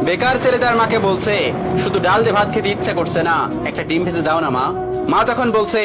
বেকার ছেলে তার মাকে বলছে, শুধু ডাল দিয়ে ভাত খেতে ইচ্ছা করছে না, একটা ডিম ভেজে দাও না মা। মা তখন বলছে,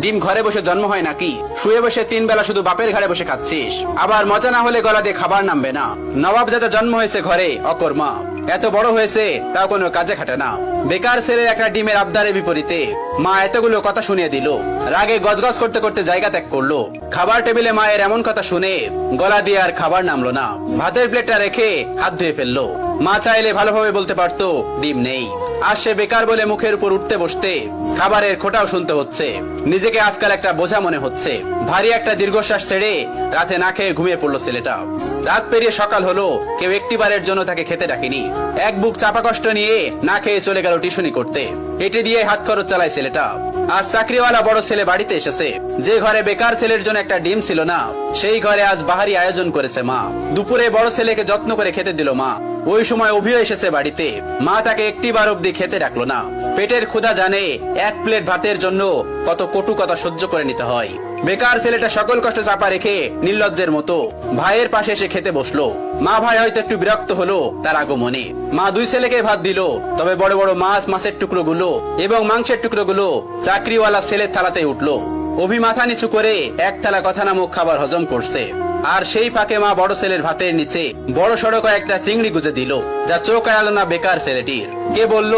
ডিম ঘরে বসে জন্ম হয় নাকি? শুয়ে বসে 3 বেলা শুধু বাপের ঘাড়ে বসে খাচ্ছিস, আবার মজা না হলে গলা দিয়ে খাবার নামবে না। নবাব দাদা জন্ম হয়েছে ঘরে, অকর্মা, এত বড় হয়েছে তাও কোনো কাজে খাটে না। বেকার ছেলের একটা ডিমের আবদারের বিপরীতে মা এতগুলো কথা শুনিয়ে দিল। রাগে গজগজ করতে করতে জায়গা ত্যাগ করলো। খাবার টেবিলে মায়ের এমন কথা শুনে গলা দিয়ে আর খাবার নামলো না। ভাতের প্লেটটা রেখে হাত ধুয়ে ফেললো। মা চাইলে ভালোভাবে বলতে পারতো ডিম নেই। আর সে বেকার বলে মুখের উপর উঠতে বসতে খাবারের খোঁটাও শুনতে হচ্ছে। নিজেকে আজকাল একটা বোঝা মনে হচ্ছে। ভারী একটা দীর্ঘশ্বাস ছেড়ে রাতে না খেয়ে ঘুমিয়ে পড়লো ছেলেটা। রাত পেরিয়ে সকাল হলো, কেউ একটিবারের জন্য তাকে খেতে ডাকেনি। এক বুক চাপা কষ্ট নিয়ে না খেয়ে চলে গেল টিউশনি করতে। এটি দিয়ে হাত খরচ চালায় ছেলেটা। আজ চাকরিওয়ালা বড় ছেলে বাড়িতে এসেছে। যে ঘরে বেকার ছেলের জন্য একটা ডিম ছিল না, সেই ঘরে আজ বাহারি আয়োজন করেছে মা। দুপুরে বড় ছেলেকে যত্ন করে খেতে দিল মা। ওই সময় অভিও এসেছে বাড়িতে। মা তাকে একটিবার অব্দি খেতে ডাকলো না। পেটের ক্ষুধা জানে এক প্লেট ভাতের জন্য কত কটু কথা সহ্য করে নিতে হয়। বেকার ছেলেটা সকল কষ্ট চাপা রেখে নির্লজ্জের মতো ভাইয়ের পাশে এসে খেতে বসলো। মা ভাই হয়তো একটু বিরক্ত হলো তার আগমনে। মা দুই ছেলেকে ভাত দিল, তবে বড় বড় মাছের টুকরো গুলো এবং মাংসের টুকরো গুলো চাকরিওয়ালা ছেলের থালাতে উঠলো। অভি মাথা নিচু করে এক থালা কথা নামক খাবার হজম করছে। আর সেই ফাঁকে মা বড় ছেলের ভাতের নিচে বড় সড়ো কয়েকটা চিংড়ি গুজে দিল, যা চোখ এড়ালো না বেকার ছেলেটির। কে বলল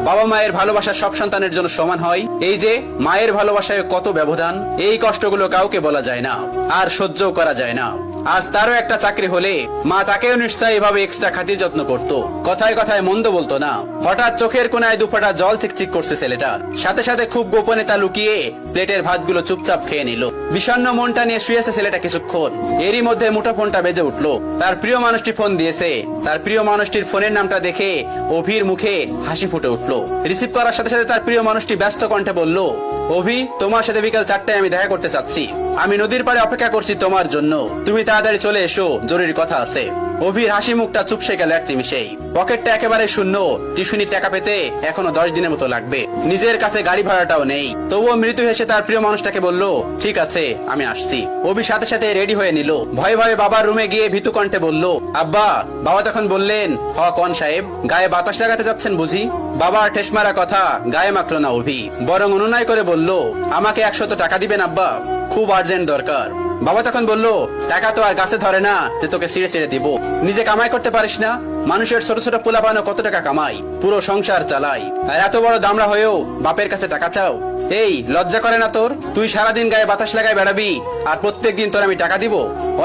বাবা মায়ের ভালোবাসা সব সন্তানের জন্য সমান হয়? এই যে মায়ের ভালোবাসায় কত ব্যবধান, এই কষ্টগুলো কাউকে বলা যায় না, আর সহ্যও করা যায় না। আজ তারও একটা চাকরি হলে মা তাকেও নিশ্চয়ই এভাবে এক্সট্রা খাতির যত্ন করতো, কথায় কথায় মন্দ বলতো না। হঠাৎ চোখের কোনায় দুফোঁটা জল চিকচিক করছে ছেলেটার। সাথে সাথে খুব গোপনে তা লুকিয়ে প্লেটের ভাতগুলো চুপচাপ খেয়ে নিল। বিষণ্ণ মনটা নিয়ে শুয়েছে ছেলেটা কিছুক্ষণ। এরই মধ্যে মুঠোফোনটা বেজে উঠলো। তার প্রিয় মানুষটি ফোন দিয়েছে। তার প্রিয় মানুষটির ফোনের নামটা দেখে অভির মুখে হাসি ফুটে উঠলো। রিসিভ করার সাথে সাথে তার প্রিয় মানুষটি ব্যস্ত কণ্ঠে বলল, অভি, তোমার সাথে বিকাল 4টায় আমি দেখা করতে চাচ্ছি। আমি নদীর পাড়ে অপেক্ষা করছি তোমার জন্য। তুমি তাড়াতাড়ি চলে এসো, জরুরি কথা আছে। অভির হাসি মুখটা চুপসে গেল এক নিমিষেই। পকেটটা একেবারে শূন্য। টিউশনির টাকা পেতে এখনো 10 দিনের মতো লাগবে। নিজের কাছে গাড়ি ভাড়াটাও নেই। তবুও মৃত্যু হেসে তার প্রিয় মানুষটাকে বলল, ঠিক আছে, আমি আসছি। অভি সাথে সাথে রেডি হয়ে নিল। ভয়ে ভয়ে বাবার রুমে গিয়ে ভীতু কণ্ঠে বলল, আব্বা। বাবা তখন বললেন, হ কন সাহেব, গায়ে বাতাস লাগাতে যাচ্ছেন বুঝি? বাবার ঠেস মারা কথা গায়ে মাখলো না অভি, বরং অনুনয় করে বলল, আমাকে 100 টাকা দিবেন আব্বা, খুব আর্জেন্ট দরকার। বাবা তখন বলল, টাকা তো আর গাছে ধরে না যে তোকে ছিঁড়ে ছিঁড়ে দিব। নিজে কামাই করতে পারিস না? মানুষের ছোট ছোট পোলাপানো কত টাকা কামাই, পুরো সংসার চালাই, আর এত বড় দামড়া হয়েও বাপের কাছে টাকা চাও? এই লজ্জা করে না তোর? তুই সারাদিন গায়ে বাতাস লাগায় বেড়াবি, আর প্রত্যেক দিন তোর আমি টাকা দিব?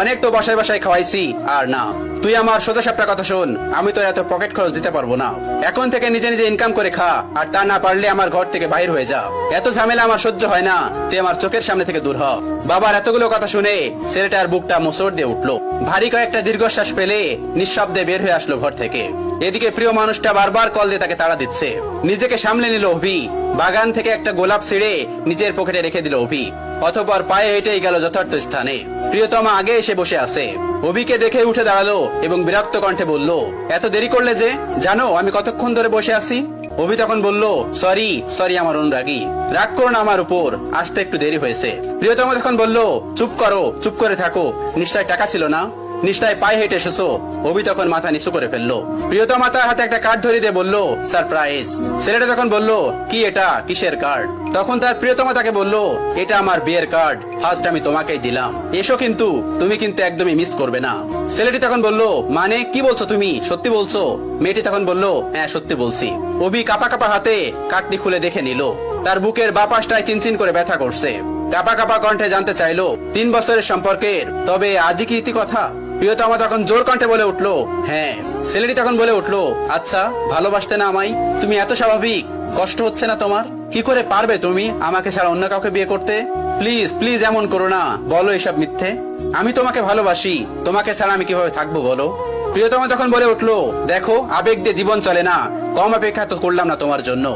অনেক তো বাসায় বাসায় খাওয়াইছি, আর না। তুই আমার সোজা সাপটা কথা শোন, আমি তো এত পকেট খরচ দিতে পারবো না। এখন থেকে নিজে নিজে ইনকাম করে খা, আর তা না পারলে আমার ঘর থেকে বাইর হয়ে যা। এত ঝামেলা আমার সহ্য হয় না, তুই আমার চোখের সামনে থেকে দূর হ। বাবার এতগুলো কথা শুনে ছেলেটার বুকটা মোচড় দিয়ে উঠলো। ভারী কয়েকটা দীর্ঘশ্বাস পেলে নিঃশব্দে বের হয়ে আসলো ঘর থেকে। এদিকে প্রিয় মানুষটা বারবার কল দিয়ে তাকে তাড়া দিচ্ছে। নিজেকে সামলে নিল অভি। বাগান থেকে একটা গোলাপ ছিঁড়ে নিজের পকেটে রেখে দিল অভি। অতঃপর পায়ে হেঁটেই গেল যথার্থ স্থানে। প্রিয়তমা আগে এসে বসে আছে। অভিকে দেখে উঠে দাঁড়ালো এবং বিরক্ত কণ্ঠে বলল, এত দেরি করলে যে? জানো আমি কতক্ষণ ধরে বসে আছি? অভি তখন বলল, সরি আমার অনুরাগী, রাগ করো না আমার উপর, আসতে একটু দেরি হয়েছে। প্রিয়তমা তখন বলল, চুপ করো, চুপ করে থাকো, নিশ্চয় টাকা ছিল না? নিশ্চয় পায়ে হেঁটে এসেছো? অভি তখন মাথা নিচু করে ফেললো। প্রিয়তমা তার হাতে একটা কার্ড ধরিয়ে দিয়ে বলল, সারপ্রাইজ। ছেলেটা তখন বলল, কি এটা, কিসের কার্ড? তখন তার প্রিয়তমা তাকে বলল, এটা আমার বিয়ের কার্ড, ফার্স্ট আমি তোমাকেই দিলাম, এসো, কিন্তু তুমি কিন্তু একদমই মিস করবে না। ছেলেটি তখন বলল, মানে কি বলছো তুমি, সত্যি বলছো? মেয়েটি তখন বলল, হ্যাঁ সত্যি বলছি। অভি কাপা কাপা হাতে কার্ডটি খুলে দেখে নিল। তার বুকের বাঁ পাশটায় চিনচিন করে ব্যথা করছে। কাপা কাপা কণ্ঠে জানতে চাইলো, 3 বছরের সম্পর্কের, তবে আজই কি ইতি কথা? প্রিয়তমা তখন জোর কণ্ঠে বলে উঠলো, হ্যাঁ। ছেলেটি তখন বলে উঠলো, আচ্ছা, ভালোবাসতে না আমায়? তুমি এত স্বাভাবিক, কষ্ট হচ্ছে না তোমার? কি করে পারবে তুমি আমাকে ছাড়া অন্য কাউকে বিয়ে করতে? প্লিজ প্লিজ এমন করো না, বলো এসব মিথ্যে। আমি তোমাকে ভালোবাসি, তোমাকে ছাড়া আমি কিভাবে থাকবো বলো? প্রিয়তমা তখন বলে উঠলো, দেখো, আবেগ দিয়ে জীবন চলে না, কম অপেক্ষা তো করলাম না তোমার জন্য।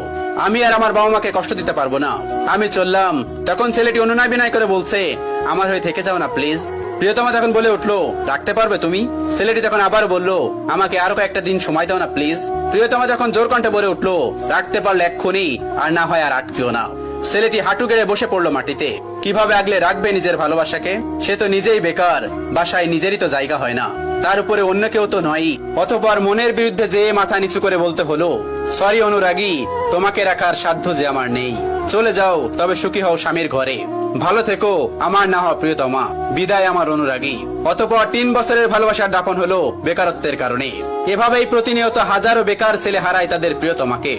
আমি আর আমার বাবা মাকে কষ্ট দিতে পারবো না, আমি চললাম। তখন ছেলেটি অনুনয় বিনয় করে বলছে, আমার হয়ে থেকে যাও না প্লিজ। প্রিয়তমা তখন বলে উঠলো, রাখতে পারবে তুমি? ছেলেটি তখন আবার বলল, আমাকে আরো কয়েকটা দিন সময় দাও না প্লিজ। প্রিয়তমা তখন জোর কণ্ঠে বলে উঠলো, রাখতে পারলে এক্ষুনি, আর না হয় আর আটকেও না। ছেলেটি হাঁটু গেড়ে বসে পড়লো মাটিতে। কিভাবে আগলে রাখবে নিজের ভালোবাসাকে? সে তো নিজেই বেকার, বাসায় নিজেরই তো জায়গা হয় না, তার উপরে অন্য কেউ তো নয়। অতঃপর মনের বিরুদ্ধে যে মাথা নিচু করে বলতে হলো, সরি অনুরাগী, তোমাকে রাখার সাধ্য যে আমার নেই। চলে যাও, তবে সুখী হও স্বামীর ঘরে। ভালো থেকো আমার না হওয়া প্রিয়তমা। বিদায় আমার অনুরাগী। অতঃপর 3 বছরের ভালোবাসার দাপন হলো বেকারত্বের কারণে। এভাবেই প্রতিনিয়ত হাজারো বেকার ছেলে হারায় তাদের প্রিয়তমাকে।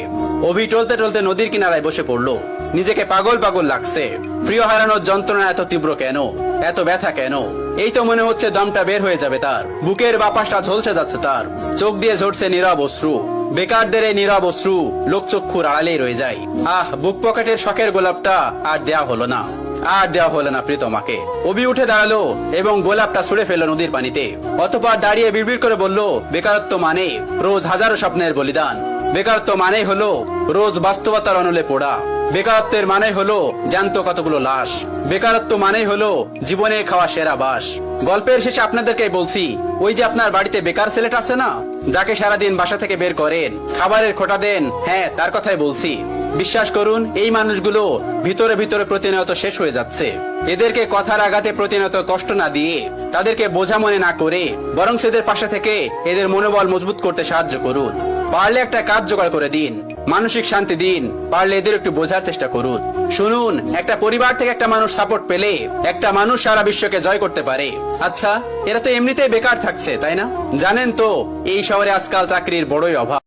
অভি টলতে টলতে নদীর কিনারায় বসে পড়লো। নিজেকে পাগল পাগল লাগছে। প্রিয় হারানোর যন্ত্রণা এত তীব্র কেন, এত ব্যথা কেন? এই তো মনে হচ্ছে দমটা বের হয়ে যাবে তার। বুকের বাপাসটা ঝলসে যাচ্ছে তার। চোখ দিয়ে ঝরছে নীরব অশ্রু। বেকারদের এই নীরব অশ্রু লোকচক্ষুর আড়ালেই রয়ে যায়। বুক পকেটের শখের গোলাপটা আর দেয়া হলো না, আর দেওয়া হলো না প্রিয়তমাকে। অভি উঠে দাঁড়ালো এবং গোলাপটা ছুঁড়ে ফেললো নদীর পানিতে। অতঃপর দাঁড়িয়ে বিড়বিড় করে বলল, বেকারত্ব মানে রোজ হাজারো স্বপ্নের বলিদান। বেকারত্ব মানে হলো রোজ বাস্তবতার অনলে পোড়া। বেকারত্বের মানে হলো জ্যান্ত কতগুলো লাশ। বেকারত্ব মানে হলো জীবনের খাওয়া সেরা বাস। গল্পের শেষে আপনাদেরকে বলছি, ওই যে আপনার বাড়িতে বেকার ছেলেটা আছে না, যাকে সারাদিন বাসা থেকে বের করেন, খাবারের খোঁটা দেন, হ্যাঁ তার কথাই বলছি। বিশ্বাস করুন, এই মানুষগুলো ভিতরে ভিতরে প্রতিনিয়ত শেষ হয়ে যাচ্ছে। এদেরকে কথার আঘাতে প্রতিনিয়ত কষ্ট না দিয়ে, তাদেরকে বোঝা মনে না করে, বরং এদের পাশে থেকে এদের মনোবল মজবুত করতে সাহায্য করুন। পারলে একটা কাজ জোগাড় করে দিন, মানসিক শান্তি দিন। পারলে এদের একটু বোঝার চেষ্টা করুন। শুনুন, একটা পরিবার থেকে একটা মানুষ সাপোর্ট পেলে একটা মানুষ সারা বিশ্বকে জয় করতে পারে। আচ্ছা, এরা তো এমনিতেই বেকার থাকছে, তাই না? জানেন তো এই শহরে আজকাল চাকরির বড়ই অভাব।